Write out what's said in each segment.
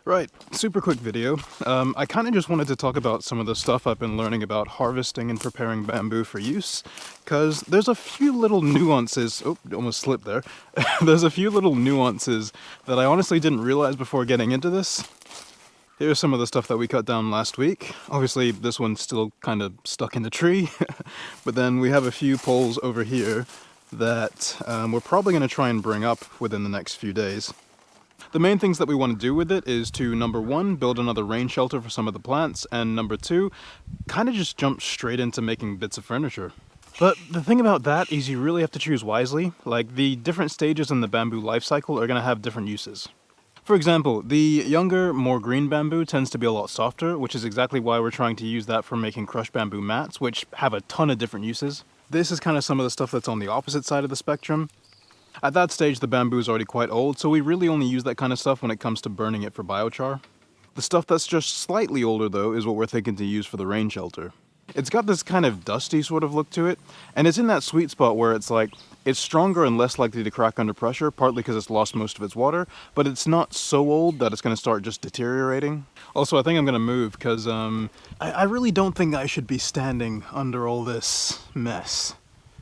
Right, super quick video. I kind of just wanted to talk about some of the stuff I've been learning about harvesting and preparing bamboo for use, because there's a few little nuances, oh, almost slipped there. There's a few little nuances that I honestly didn't realize before getting into this. Here's some of the stuff that we cut down last week. Obviously, this one's still kind of stuck in the tree, but then we have a few poles over here that we're probably going to try and bring up within the next few days. The main things that we want to do with it is to, number one, build another rain shelter for some of the plants, and number two, kind of just jump straight into making bits of furniture. But the thing about that is you really have to choose wisely. Like, the different stages in the bamboo life cycle are going to have different uses. For example, the younger, more green bamboo tends to be a lot softer, which is exactly why we're trying to use that for making crushed bamboo mats, which have a ton of different uses. This is kind of some of the stuff that's on the opposite side of the spectrum. At that stage, the bamboo is already quite old, so we really only use that kind of stuff when it comes to burning it for biochar. The stuff that's just slightly older, though, is what we're thinking to use for the rain shelter. It's got this kind of dusty sort of look to it, and it's in that sweet spot where it's like, it's stronger and less likely to crack under pressure, partly because it's lost most of its water, but it's not so old that it's going to start just deteriorating. Also, I think I'm going to move, because I really don't think I should be standing under all this mess.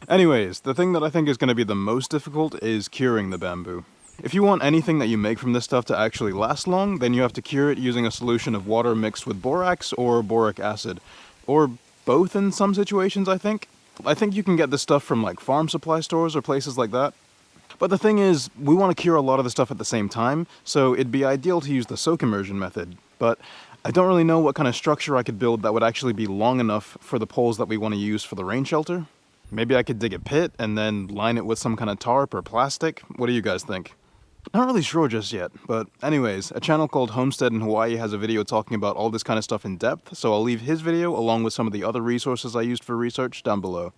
Anyways, the thing that I think is going to be the most difficult is curing the bamboo. If you want anything that you make from this stuff to actually last long, then you have to cure it using a solution of water mixed with borax or boric acid. Or both in some situations, I think. I think you can get this stuff from like farm supply stores or places like that. But the thing is, we want to cure a lot of the stuff at the same time, so it'd be ideal to use the soak immersion method. But I don't really know what kind of structure I could build that would actually be long enough for the poles that we want to use for the rain shelter. Maybe I could dig a pit and then line it with some kind of tarp or plastic. What do you guys think? Not really sure just yet, but anyways, a channel called Homestead in Hawaii has a video talking about all this kind of stuff in depth, so I'll leave his video along with some of the other resources I used for research down below.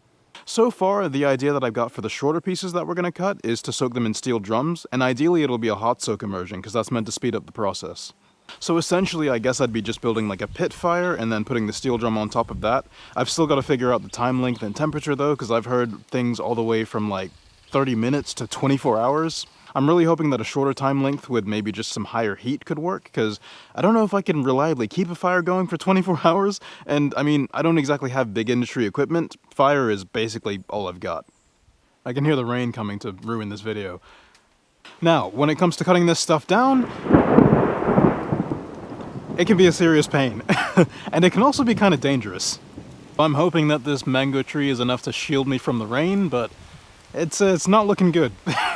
So far, the idea that I've got for the shorter pieces that we're going to cut is to soak them in steel drums, and ideally it'll be a hot soak immersion, because that's meant to speed up the process. So essentially, I guess I'd be just building like a pit fire and then putting the steel drum on top of that. I've still got to figure out the time length and temperature though, because I've heard things all the way from like 30 minutes to 24 hours. I'm really hoping that a shorter time length with maybe just some higher heat could work, because I don't know if I can reliably keep a fire going for 24 hours, and I mean, I don't exactly have big industry equipment. Fire is basically all I've got. I can hear the rain coming to ruin this video. Now, when it comes to cutting this stuff down, it can be a serious pain, and it can also be kind of dangerous. I'm hoping that this mango tree is enough to shield me from the rain, but it's not looking good.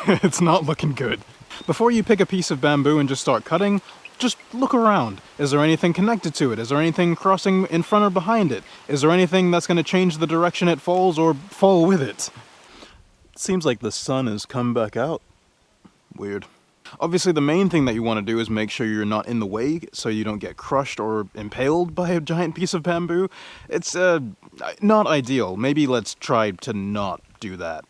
It's not looking good. Before you pick a piece of bamboo and just start cutting, just look around. Is there anything connected to it? Is there anything crossing in front or behind it? Is there anything that's going to change the direction it falls or fall with it? It seems like the sun has come back out. Weird. Obviously, the main thing that you want to do is make sure you're not in the way so you don't get crushed or impaled by a giant piece of bamboo. It's not ideal. Maybe let's try to not do that.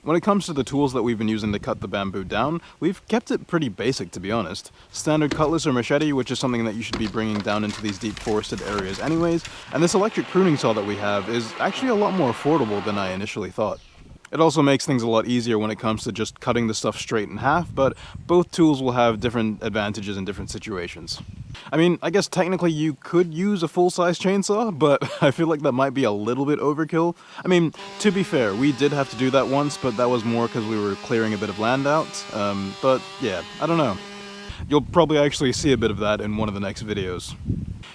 When it comes to the tools that we've been using to cut the bamboo down, we've kept it pretty basic, to be honest. Standard cutlass or machete, which is something that you should be bringing down into these deep forested areas anyways, and this electric pruning saw that we have is actually a lot more affordable than I initially thought. It also makes things a lot easier when it comes to just cutting the stuff straight in half, but both tools will have different advantages in different situations. I mean, I guess technically you could use a full-size chainsaw, but I feel like that might be a little bit overkill. I mean, to be fair, we did have to do that once, but that was more because we were clearing a bit of land out. But yeah, I don't know. You'll probably actually see a bit of that in one of the next videos.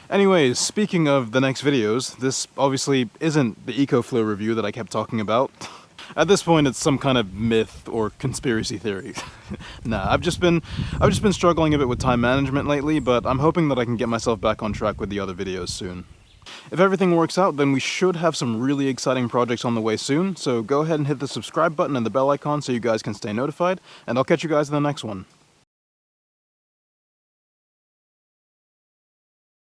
Anyways, speaking of the next videos, this obviously isn't the EcoFlow review that I kept talking about. At this point, it's some kind of myth or conspiracy theory. Nah, I've just been struggling a bit with time management lately, but I'm hoping that I can get myself back on track with the other videos soon. If everything works out, then we should have some really exciting projects on the way soon, so go ahead and hit the subscribe button and the bell icon so you guys can stay notified, and I'll catch you guys in the next one.